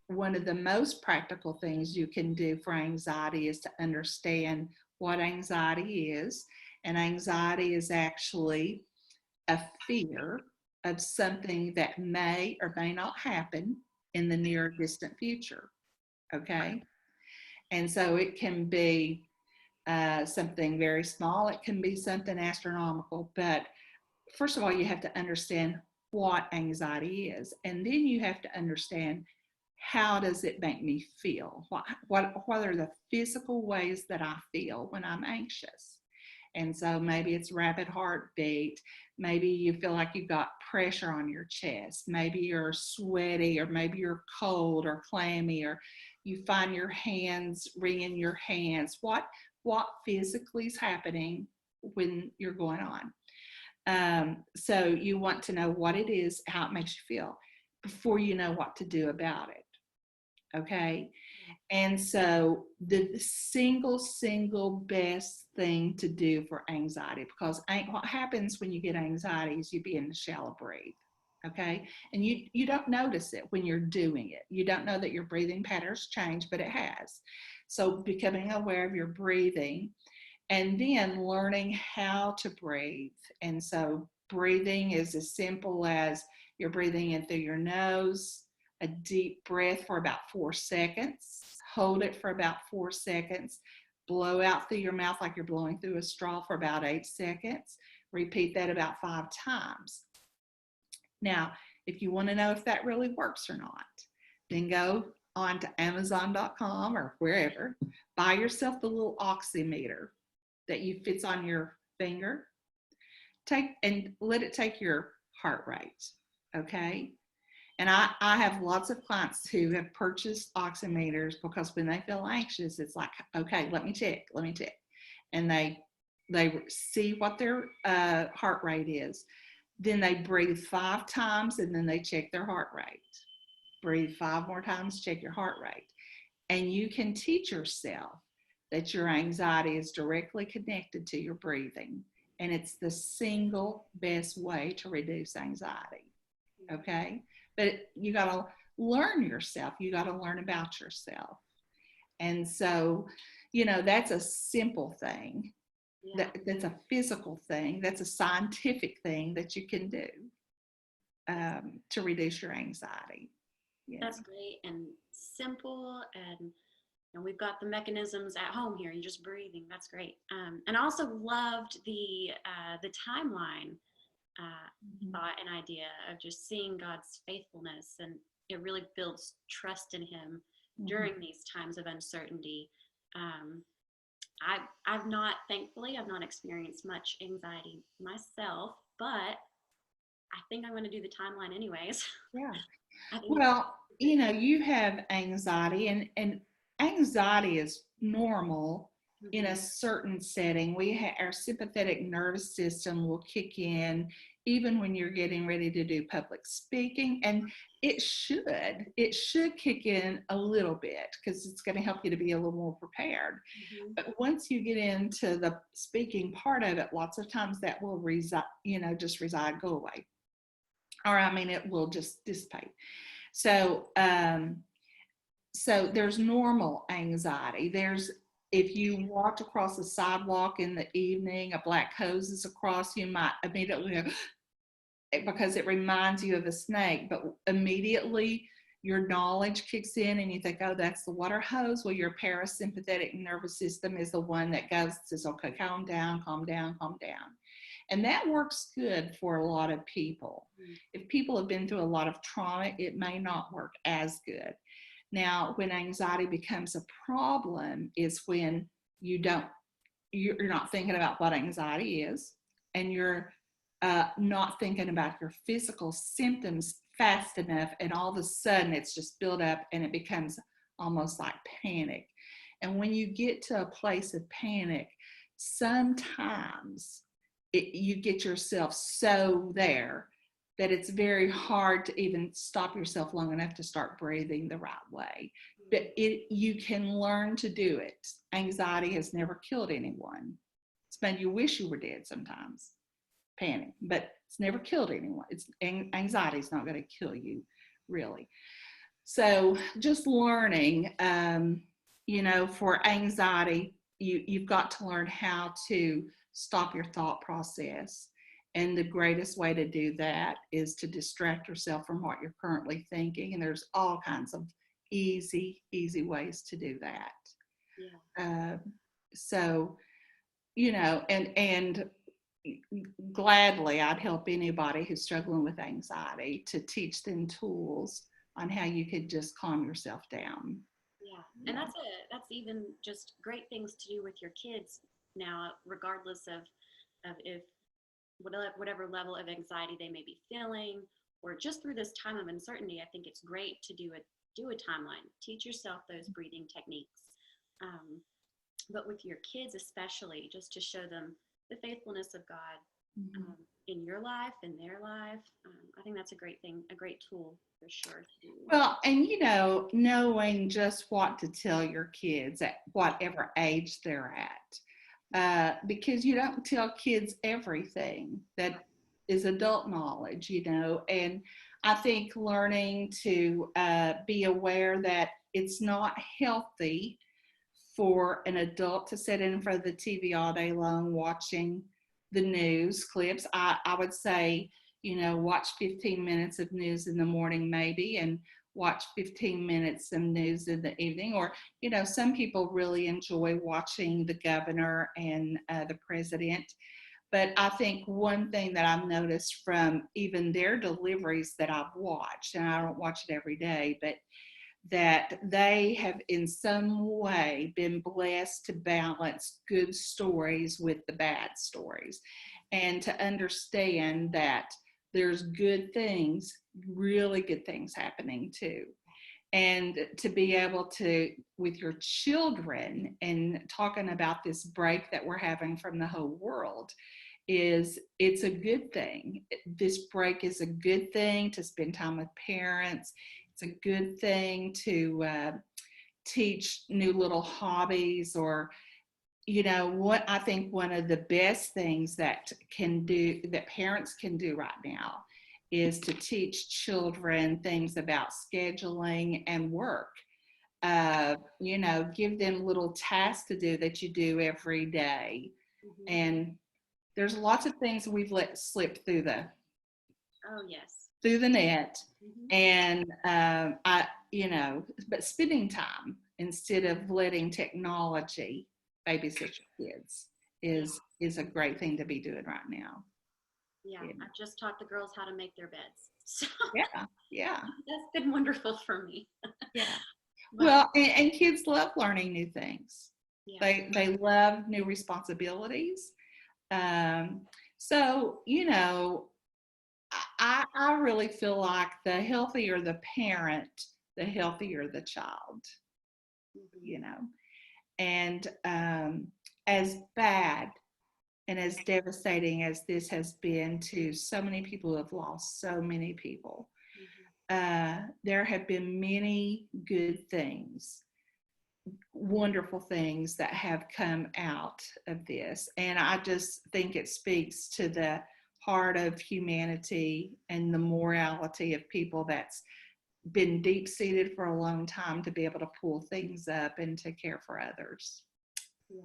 one of the most practical things you can do for anxiety is to understand what anxiety is. And anxiety is actually a fear of something that may or may not happen in the near or distant future. Okay. And so it can be something very small, it can be something astronomical. But first of all, you have to understand what anxiety is. And then you have to understand, how does it make me feel? What are the physical ways that I feel when I'm anxious? And so maybe it's rapid heartbeat. Maybe you feel like you've got pressure on your chest. Maybe you're sweaty, or maybe you're cold or clammy, or you find your hands wringing your hands. What physically is happening when you're going on? So you want to know what it is, how it makes you feel, before you know what to do about it. Okay. And so the single best thing to do for anxiety, because what happens when you get anxiety is you begin to shallow breathe. Okay. And you don't notice it when you're doing it. You don't know that your breathing patterns change, but it has. So becoming aware of your breathing, and then learning how to breathe. And so breathing is as simple as you're breathing in through your nose, a deep breath for about 4 seconds, hold it for about 4 seconds, blow out through your mouth like you're blowing through a straw for about 8 seconds. Repeat that about 5 times. Now, if you want to know if that really works or not, then go on to Amazon.com or wherever, buy yourself the little oximeter that you fits on your finger. Take and let it take your heart rate. Okay. And I have lots of clients who have purchased oximeters because when they feel anxious, it's like, okay, let me check. And they see what their heart rate is. Then they breathe 5 times and then they check their heart rate. Breathe 5 more times, check your heart rate. And you can teach yourself that your anxiety is directly connected to your breathing. And it's the single best way to reduce anxiety. Okay. But you got to learn yourself. You got to learn about yourself. And so, that's a simple thing. Yeah. That's a physical thing. That's a scientific thing that you can do to reduce your anxiety. Yeah. That's great and simple, and we've got the mechanisms at home here. You're just breathing. That's great. And I also loved the timeline thought and idea of just seeing God's faithfulness, and it really builds trust in Him during these times of uncertainty. Thankfully, I've not experienced much anxiety myself, but I think I'm going to do the timeline anyways. Yeah. Well, you have anxiety, and anxiety is normal in a certain setting. Our sympathetic nervous system will kick in even when you're getting ready to do public speaking, and it should kick in a little bit because it's going to help you to be a little more prepared. But once you get into the speaking part of it, lots of times that will go away, or it will just dissipate. So there's normal anxiety. If you walked across the sidewalk in the evening, a black hose is across, you might immediately go, because it reminds you of a snake, but immediately your knowledge kicks in and you think, oh, that's the water hose. Well, your parasympathetic nervous system is the one that says, okay, calm down. And that works good for a lot of people. If people have been through a lot of trauma, it may not work as good. Now, when anxiety becomes a problem is when you're not thinking about what anxiety is, and you're not thinking about your physical symptoms fast enough, and all of a sudden it's just built up and it becomes almost like panic. And when you get to a place of panic, sometimes you get yourself so there that it's very hard to even stop yourself long enough to start breathing the right way. But you can learn to do it. Anxiety has never killed anyone. It's been you wish you were dead sometimes, panic, but it's never killed anyone. Anxiety is not going to kill you, really. So just learning, for anxiety, you've got to learn how to stop your thought process. And the greatest way to do that is to distract yourself from what you're currently thinking. And there's all kinds of easy ways to do that. Yeah. Uh, so, and gladly I'd help anybody who's struggling with anxiety to teach them tools on how you could just calm yourself down. Yeah, and that's even just great things to do with your kids now, regardless of if whatever level of anxiety they may be feeling, or just through this time of uncertainty. I think it's great to do a timeline. Teach yourself those breathing techniques, um, but with your kids especially, just to show them the faithfulness of God Mhm. in your life, in their life. I think that's a great thing, a great tool for sure to do. Well, and knowing just what to tell your kids at whatever age they're at, because you don't tell kids everything that is adult knowledge, and I think learning to be aware that it's not healthy for an adult to sit in front of the TV all day long watching the news clips. I would say, watch 15 minutes of news in the morning, maybe, and watch 15 minutes of news in the evening. Or, some people really enjoy watching the governor and the president. But I think one thing that I've noticed from even their deliveries that I've watched, and I don't watch it every day, but that they have in some way been blessed to balance good stories with the bad stories, and to understand that there's good things, really good things happening too. And to be able to, with your children, and talking about this break that we're having from the whole world, it's a good thing. This break is a good thing to spend time with parents. It's a good thing to teach new little hobbies, or what I think one of the best things that parents can do right now is to teach children things about scheduling and work. Give them little tasks to do that you do every day. Mm-hmm. And there's lots of things we've let slip Oh yes. through the net, Mm-hmm. and but spending time instead of letting technology babysit your kids Yeah. is a great thing to be doing right now. Yeah. Yeah, I've just taught the girls how to make their beds. So yeah, yeah, that's been wonderful for me. yeah. But Well, and kids love learning new things. yeah. They love new responsibilities. Um, so I really feel like the healthier the parent, the healthier the child, Mm-hmm. you know. And as bad and as devastating as this has been to so many people who have lost so many people, Mm-hmm. there have been many good things, wonderful things that have come out of this. And I just think it speaks to the heart of humanity and the morality of people that's been deep seated for a long time, to be able to pull things up and to care for others. Yeah.